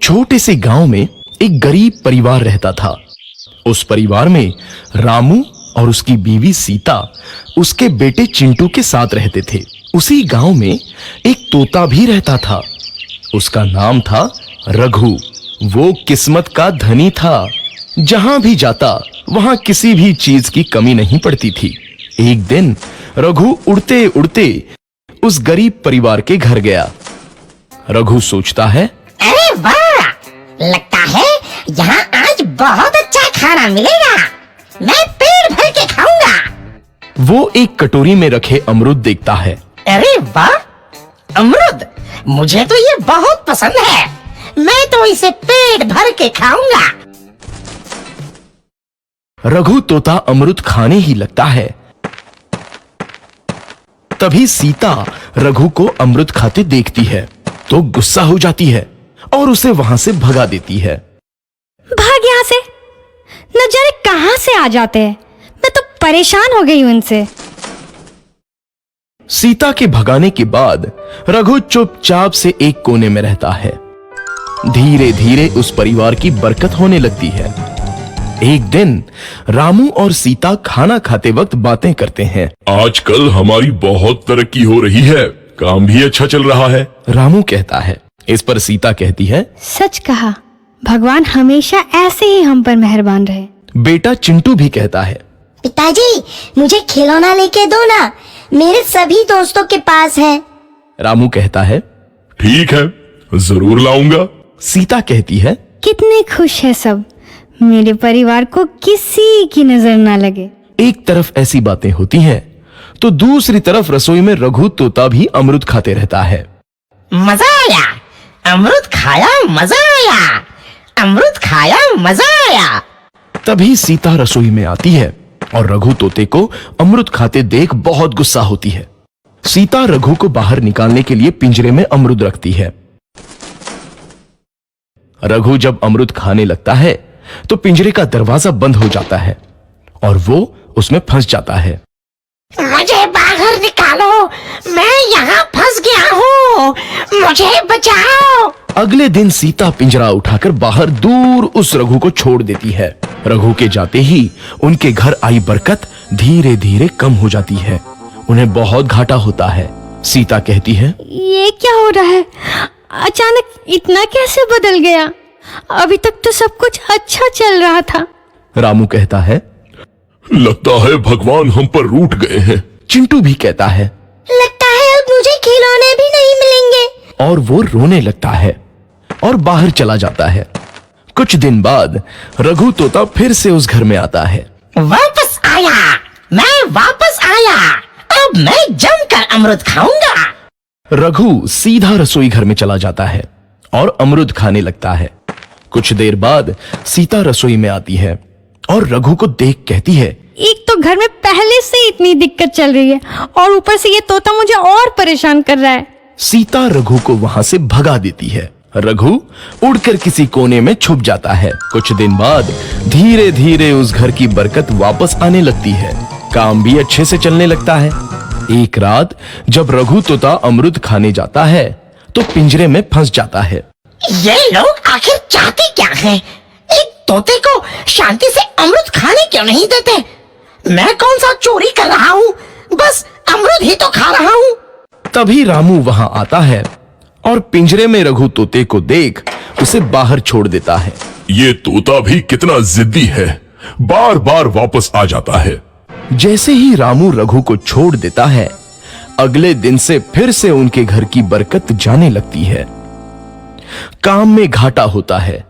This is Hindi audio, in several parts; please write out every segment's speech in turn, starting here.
छोटे से गांव में एक गरीब परिवार रहता था। उस परिवार में रामू और उसकी बीवी सीता उसके बेटे चिंटू के साथ रहते थे। उसी गांव में एक तोता भी रहता था। उसका नाम था रघु। वो किस्मत का धनी था। जहां भी जाता वहां किसी भी चीज की कमी नहीं पड़ती थी। एक दिन रघु उड़ते उड़ते उस गरीब परिवार के घर गया। रघु सोचता है, अरे वाह, लगता है यहाँ आज बहुत अच्छा खाना मिलेगा। मैं पेट भर के खाऊंगा। वो एक कटोरी में रखे अमरूद देखता है। अरे वाह, अमरूद, मुझे तो ये बहुत पसंद है। मैं तो इसे पेट भर के खाऊंगा। रघु तोता अमरूद खाने ही लगता है। तभी सीता रघु को अमरूद खाते देखती है तो गुस्सा हो जाती है और उसे वहां से भगा देती है। भाग यहाँ से, न जाने कहां से आ जाते हैं। मैं तो परेशान हो गई हूं इनसे। सीता के भगाने के बाद रघु चुपचाप से एक कोने में रहता है। धीरे धीरे उस परिवार की बरकत होने लगती है। एक दिन रामू और सीता खाना खाते वक्त बातें करते हैं। आजकल हमारी बहुत तरक्की हो रही है, काम भी अच्छा चल रहा है। रामू कहता है। इस पर सीता कहती है, सच कहा, भगवान हमेशा ऐसे ही हम पर मेहरबान रहे। बेटा चिंटू भी कहता है, पिताजी, मुझे खिलौना लेके दो ना, मेरे सभी दोस्तों के पास है। रामू कहता है, ठीक है, जरूर लाऊंगा। सीता कहती है, कितने खुश है सब, मेरे परिवार को किसी की नजर ना लगे। एक तरफ ऐसी बातें होती हैं तो दूसरी तरफ रसोई में रघु तोता भी अमरूद खाते रहता है। मजा आया, अमरूद खाया, मजा आया, अमरूद खाया, मजा आया। तभी सीता रसोई में आती है और रघु तोते को अमरूद खाते देख बहुत गुस्सा होती है। सीता रघु को बाहर निकालने के लिए पिंजरे में अमरूद रखती है। रघु जब अमरूद खाने लगता है तो पिंजरे का दरवाजा बंद हो जाता है और वो उसमें फंस जाता है। मुझे बाहर निकालो, मैं यहाँ फंस गया हूँ, मुझे बचाओ। अगले दिन सीता पिंजरा उठाकर बाहर दूर उस रघु को छोड़ देती है। रघु के जाते ही उनके घर आई बरकत धीरे धीरे कम हो जाती है। उन्हें बहुत घाटा होता है। सीता कहती है, ये क्या हो रहा है, अचानक इतना कैसे बदल गया? अभी तक तो सब कुछ अच्छा चल रहा था। रामू कहता है, लगता है भगवान हम पर रूठ गए हैं। चिंटू भी कहता है, लगता है अब मुझे खिलौने भी नहीं मिलेंगे। और वो रोने लगता है और बाहर चला जाता है। कुछ दिन बाद रघु तोता फिर से उस घर में आता है। वापस आया, मैं वापस आया, अब मैं जमकर अमरूद खाऊंगा। रघु सीधा रसोई घर में चला जाता है और अमरूद खाने लगता है। कुछ देर बाद सीता रसोई में आती है और रघु को देख कहती है, एक तो घर में पहले से इतनी दिक्कत चल रही है और ऊपर से ये तोता मुझे और परेशान कर रहा है। सीता रघु को वहां से भगा देती है। रघु उड़कर किसी कोने में छुप जाता है। कुछ दिन बाद धीरे धीरे उस घर की बरकत वापस आने लगती है। काम भी अच्छे से चलने लगता है। एक रात जब रघु तोता अमरूद खाने जाता है तो पिंजरे में फंस जाता है। ये लोग आखिर चाहते क्या हैं? एक तोते को शांति से अमरूद खाने क्यों नहीं देते? मैं कौन सा चोरी कर रहा हूँ? बस अमरूद ही तो खा रहा हूँ। तभी रामू वहां आता है और पिंजरे में रघु तोते को देख उसे बाहर छोड़ देता है। ये तोता भी कितना जिद्दी है, बार बार वापस आ जाता है। जैसे ही रामू रघु को छोड़ देता है, अगले दिन से फिर से उनके घर की बरकत जाने लगती है। काम में घाटा होता है।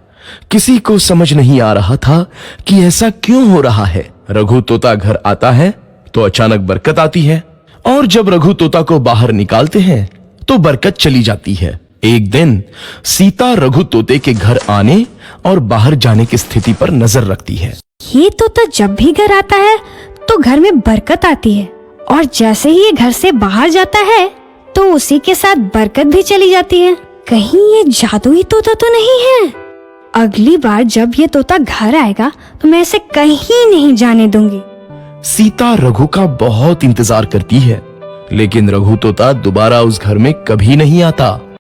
किसी को समझ नहीं आ रहा था कि ऐसा क्यों हो रहा है। रघु तोता घर आता है तो अचानक बरकत आती है और जब रघु तोता को बाहर निकालते हैं तो बरकत चली जाती है। एक दिन सीता रघु तोते के घर आने और बाहर जाने की स्थिति पर नजर रखती है। ये तोता जब भी घर आता है तो घर में बरकत आती है और जैसे ही ये घर से बाहर जाता है तो उसी के साथ बरकत भी चली जाती है। कहीं ये जादुई तोता तो नहीं है? अगली बार जब ये तोता घर आएगा तो मैं इसे कहीं नहीं जाने दूंगी। सीता रघु का बहुत इंतजार करती है, लेकिन रघु तोता दोबारा उस घर में कभी नहीं आता।